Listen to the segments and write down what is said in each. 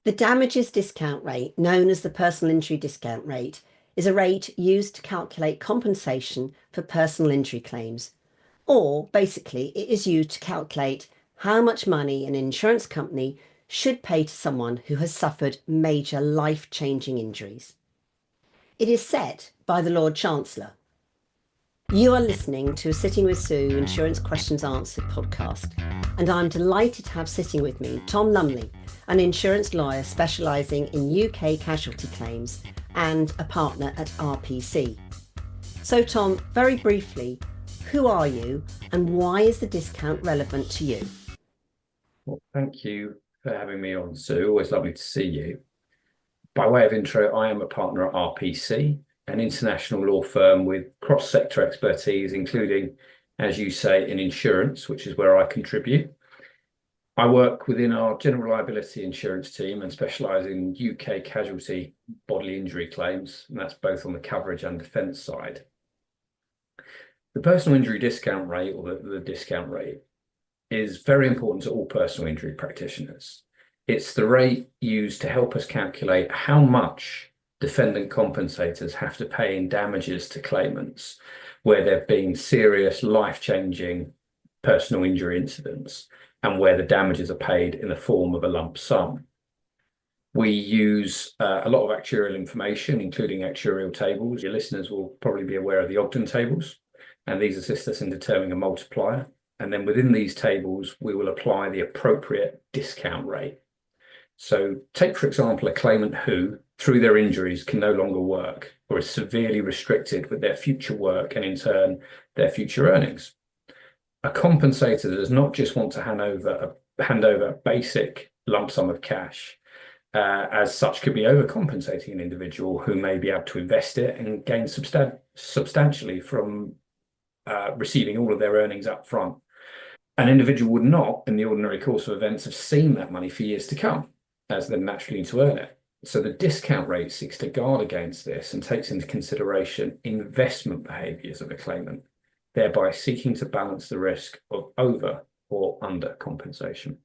The damages discount rate, known as the personal injury discount rate, is a rate used to calculate compensation for personal injury claims. Or basically, it is used to calculate how much money an insurance company should pay to someone who has suffered major life-changing injuries. It is set by the Lord Chancellor. You are listening to a Sitting with Sue Insurance Questions Answered podcast, and I'm delighted to have sitting with me Thom Lumley, an insurance lawyer specialising in UK casualty claims and a partner at RPC. So Thom, very briefly, who are you and why is the discount relevant to you? Well, thank you for having me on, Sue. Always lovely to see you. By way of intro, I am a partner at RPC, an international law firm with cross-sector expertise, including, as you say, in insurance, which is where I contribute. I work within our general liability insurance team and specialise in UK casualty bodily injury claims, and that's both on the coverage and defence side. The personal injury discount rate, or the discount rate, is very important to all personal injury practitioners. It's the rate used to help us calculate how much defendant compensators have to pay in damages to claimants where there have been serious life-changing personal injury incidents and where the damages are paid in the form of a lump sum. We use a lot of actuarial information, including actuarial tables. Your listeners will probably be aware of the Ogden tables, and these assist us in determining a multiplier. And then within these tables, we will apply the appropriate discount rate. So take, for example, a claimant who, through their injuries, can no longer work or is severely restricted with their future work and, in turn, their future earnings. A compensator does not just want to hand over a basic lump sum of cash. As such, could be overcompensating an individual who may be able to invest it and gain substantially from receiving all of their earnings up front. An individual would not, in the ordinary course of events, have seen that money for years to come, as they're naturally to earn it. So the discount rate seeks to guard against this and takes into consideration investment behaviours of a claimant, thereby seeking to balance the risk of over or under compensation.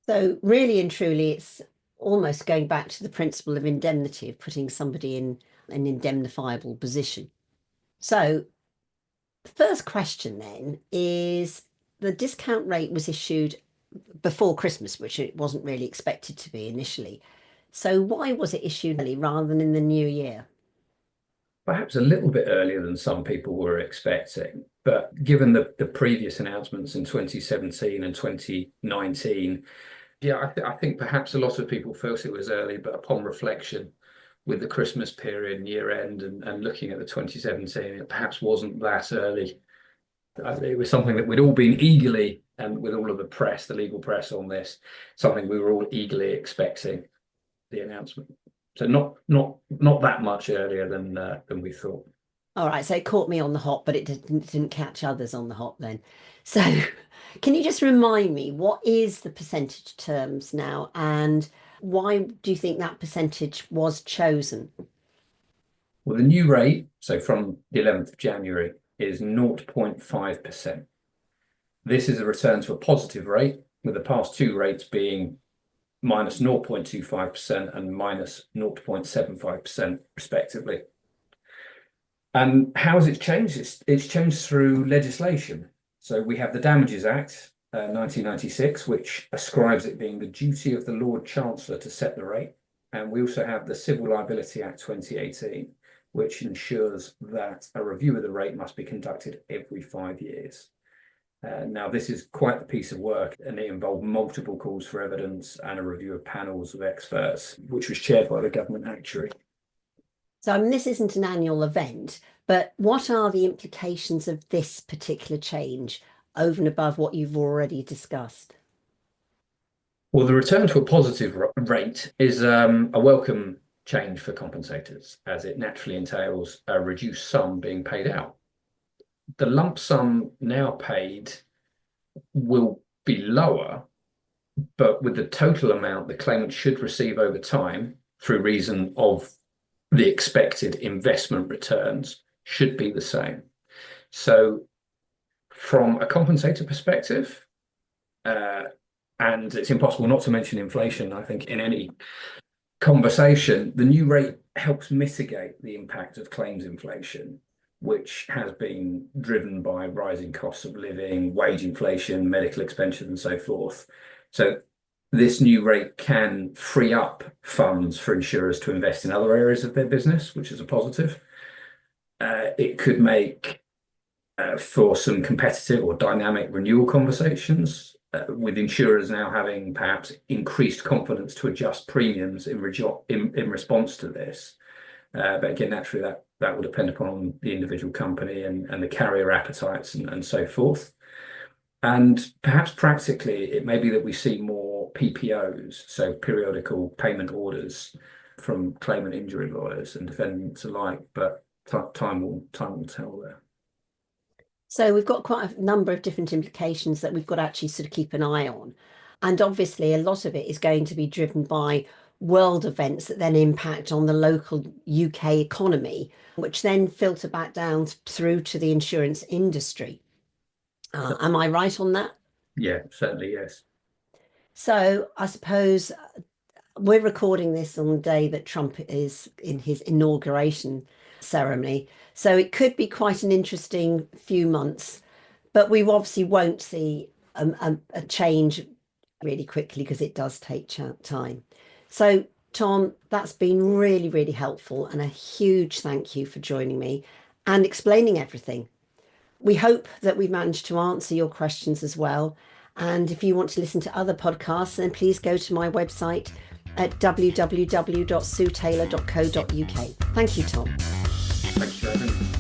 So really and truly, it's almost going back to the principle of indemnity, of putting somebody in an indemnifiable position. So the first question then is, the discount rate was issued before Christmas, which it wasn't really expected to be initially. So why was it issued early rather than in the new year? Perhaps a little bit earlier than some people were expecting, but given the previous announcements in 2017 and 2019, I think perhaps a lot of people felt it was early, but upon reflection, with the Christmas period and year end and looking at the 2017, it perhaps wasn't that early. It was something that we'd all been eagerly, and with all of the press, the legal press on this, something we were all eagerly expecting the announcement. So not that much earlier than we thought. All right, so it caught me on the hop, but it didn't catch others on the hop then. So can you just remind me, what is the percentage terms now, and why do you think that percentage was chosen? Well, the new rate, so from the 11th of January, is 0.5%. This is a return to a positive rate, with the past two rates being minus 0.25% and minus 0.75% respectively. And how has it changed? It's changed through legislation. So we have the Damages Act, 1996, which ascribes it being the duty of the Lord Chancellor to set the rate. And we also have the Civil Liability Act 2018, which ensures that a review of the rate must be conducted every 5 years. Now, this is quite the piece of work, and it involved multiple calls for evidence and a review of panels of experts, which was chaired by the government actuary. So, I mean, this isn't an annual event, but what are the implications of this particular change over and above what you've already discussed? Well, the return to a positive rate is a welcome change for compensators, as it naturally entails a reduced sum being paid out. The lump sum now paid will be lower, but with the total amount the claimant should receive over time through reason of the expected investment returns should be the same. So from a compensator perspective, And it's impossible not to mention inflation, I think, in any conversation. The new rate helps mitigate the impact of claims inflation, which has been driven by rising costs of living, wage inflation, medical expenses, and so forth. So this new rate can free up funds for insurers to invest in other areas of their business, which is a positive. It could make for some competitive or dynamic renewal conversations, with insurers now having perhaps increased confidence to adjust premiums in response to this. But again, naturally, that will depend upon the individual company and the carrier appetites and so forth. And perhaps practically, it may be that we see more PPOs, so periodical payment orders from claimant injury lawyers and defendants alike. But time will tell there. So we've got quite a number of different implications that we've got to actually sort of keep an eye on. And obviously, a lot of it is going to be driven by world events that then impact on the local UK economy, which then filter back down through to the insurance industry. Am I right on that? Yeah, certainly, yes. So I suppose we're recording this on the day that Trump is in his inauguration ceremony. So it could be quite an interesting few months, but we obviously won't see a change really quickly because it does take time. So, Thom, that's been really, really helpful, and a huge thank you for joining me and explaining everything. We hope that we've managed to answer your questions as well. And if you want to listen to other podcasts, then please go to my website at www.suetaylor.co.uk. Thank you, Thom. Thank you, Evan.